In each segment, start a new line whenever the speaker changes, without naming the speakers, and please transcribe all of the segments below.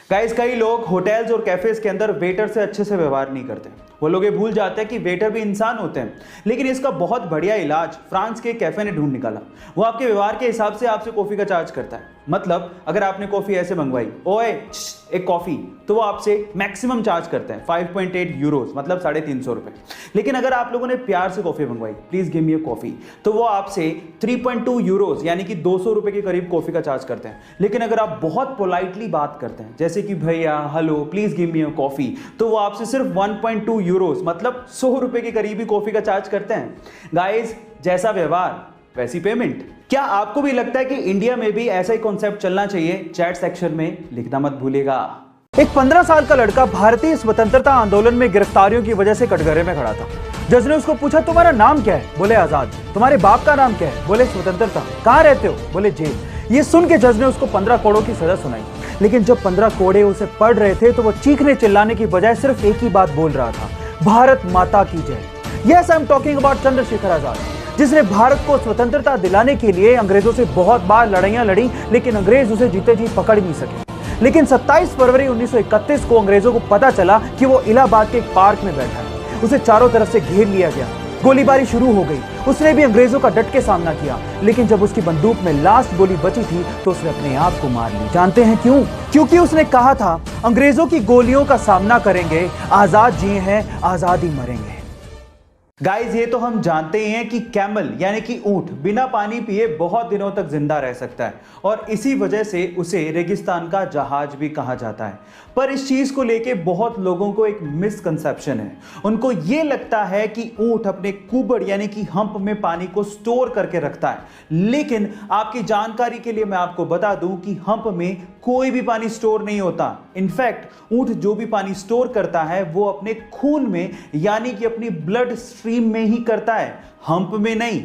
Guys, कई लोग hotels और कैफेज के अंदर वेटर से अच्छे से व्यवहार नहीं करते। वो लोग ये भूल जाते हैं कि वेटर भी इंसान होते हैं। लेकिन इसका बहुत बढ़िया इलाज फ्रांस के कैफे ने ढूंढ निकाला। वो आपके व्यवहार के हिसाब से आपसे कॉफी का चार्ज करता है। मतलब अगर आपने कॉफी ऐसे मंगवाई, ओए एक कॉफी, तो वो आपसे मैक्सिमम चार्ज करते हैं 5.8 यूरोस, मतलब 350 रुपए। लेकिन अगर आप लोगों ने प्यार से कॉफी मंगवाई, please give me a coffee, तो वो आपसे 3.2 यूरोस यानी कि 200 रुपए के करीब कॉफी का चार्ज करते हैं। लेकिन अगर आप बहुत पोलाइटली बात करते हैं, जैसे कि भैया hello please give me a coffee, तो वो आपसे सिर्फ 1.2 यूरोस मतलब 100 रुपए के करीब ही कॉफी का चार्ज करते हैं। गाइस, जैसा व्यवहार वैसी पेमेंट। क्या आपको भी लगता है कि इंडिया में भी ऐसा ही कॉन्सेप्ट चलना चाहिए? चैट सेक्शन में लिखना मत भूलिएगा। एक 15 साल का लड़का भारतीय स्वतंत्रता आंदोलन में गिरफ्तारियों की वजह से कटघरे में खड़ा था। जज ने उसको पूछा, तुम्हारा नाम क्या है? बोले आजाद। तुम्हारे बाप का नाम क्या है? बोले स्वतंत्रता। कहाँ रहते हो? बोले जेल। ये सुन के जज ने उसको 15 करोड़ की सजा सुनाई। लेकिन जब 15 कोड़े उसे पढ़ रहे थे तो वो चीखने चिल्लाने की बजाय सिर्फ एक ही बात बोल रहा था, भारत माता की जय। Yes, I am talking about Chandrashekhar Azad, जिसने भारत को स्वतंत्रता दिलाने के लिए अंग्रेजों से बहुत बार लड़ाइयां लड़ी, लेकिन अंग्रेज उसे जीते जी पकड़ नहीं सके। लेकिन 27 फरवरी 1931 को अंग्रेजों को पता चला कि वो इलाहाबाद के एक पार्क में बैठा है। उसे चारों तरफ से घेर लिया गया। गोलीबारी शुरू हो गई। उसने भी अंग्रेजों का डट के सामना किया, लेकिन जब उसकी बंदूक में लास्ट गोली बची थी तो उसने अपने आप को मार ली। जानते हैं क्यों? क्योंकि उसने कहा था, अंग्रेजों की गोलियों का सामना करेंगे, आजाद जिए हैं आजाद ही मरेंगे। गाइस, ये तो हम जानते ही हैं कि कैमल यानी कि ऊंट बिना पानी पिए बहुत दिनों तक जिंदा रह सकता है और इसी वजह से उसे रेगिस्तान का जहाज भी कहा जाता है। पर इस चीज को लेके बहुत लोगों को एक मिसकंसेप्शन है। उनको ये लगता है कि ऊंट अपने कुबड़ यानी कि हम्प में पानी को स्टोर करके रखता है। लेकिन आपकी जानकारी के लिए मैं आपको बता दूं कि हम्प में कोई भी पानी स्टोर नहीं होता। इनफैक्ट ऊंट जो भी पानी स्टोर करता है वो अपने खून में यानी कि अपनी ब्लड स्ट्रीम में ही करता है, हम्प में नहीं।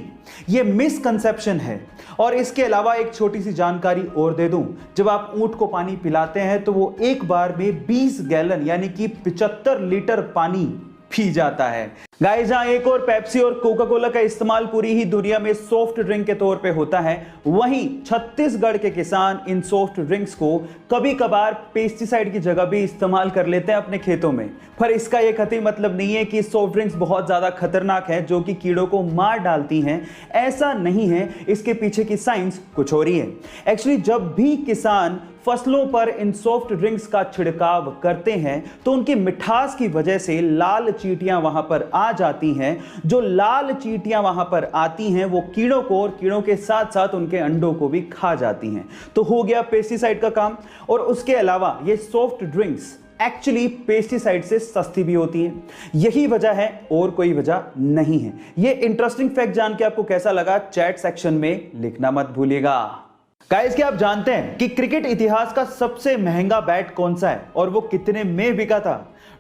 यह मिसकंसेप्शन है। और इसके अलावा एक छोटी सी जानकारी और दे दूं, जब आप ऊंट को पानी पिलाते हैं तो वो एक बार में 20 गैलन यानी कि 75 लीटर पानी पी जाता है। गाइस, जहां एक और पेप्सी और कोका कोला का इस्तेमाल पूरी ही दुनिया में सॉफ्ट ड्रिंक के तौर पे होता है, वहीं छत्तीसगढ़ के किसान इन सॉफ्ट ड्रिंक्स को कभी कभार पेस्टिसाइड की जगह भी इस्तेमाल कर लेते हैं अपने खेतों में। पर इसका यह कतई मतलब नहीं है कि सॉफ्ट ड्रिंक्स बहुत ज्यादा खतरनाक है जो कि कीड़ों को मार डालती हैं। ऐसा नहीं है, इसके पीछे की साइंस कुछ और ही है। एक्चुअली जब भी किसान फसलों पर इन सॉफ्ट ड्रिंक्स का छिड़काव करते हैं तो उनकी मिठास की वजह से लाल चींटियां वहां पर आ जाती हैं। जो लाल चींटियां वहां पर आती हैं वो कीड़ों को और कीड़ों के साथ साथ उनके अंडों को भी खा जाती हैं। तो हो गया पेस्टिसाइड का काम। और उसके अलावा ये सॉफ्ट ड्रिंक्स एक्चुअली पेस्टिसाइड से सस्ती भी होती हैं। यही वजह है और कोई वजह नहीं है। ये इंटरेस्टिंग फैक्ट जान के आपको कैसा लगा? चैट सेक्शन में लिखना मत भूलिएगा। गाइस, क्या आप जानते हैं कि क्रिकेट इतिहास का सबसे महंगा बैट कौन सा है और वो कितने में बिका था?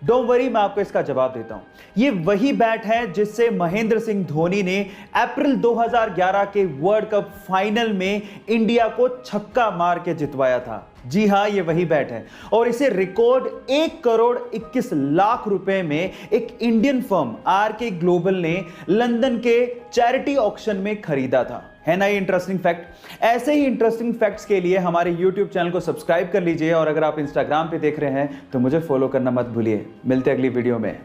डोंट वरी, मैं आपको इसका जवाब देता हूं। ये वही बैट है जिससे महेंद्र सिंह धोनी ने अप्रैल 2011 के वर्ल्ड कप फाइनल में इंडिया को छक्का मार के जितवाया था। जी हां, ये वही बैट है और इसे रिकॉर्ड 1 करोड़ 21 लाख रुपए में एक इंडियन फर्म आरके ग्लोबल ने लंदन के चैरिटी ऑक्शन में खरीदा था। है ना ये इंटरेस्टिंग फैक्ट? ऐसे ही इंटरेस्टिंग फैक्ट्स के लिए हमारे YouTube चैनल को सब्सक्राइब कर लीजिए और अगर आप Instagram पे देख रहे हैं तो मुझे फॉलो करना मत भूलिए। मिलते हैं अगली वीडियो में।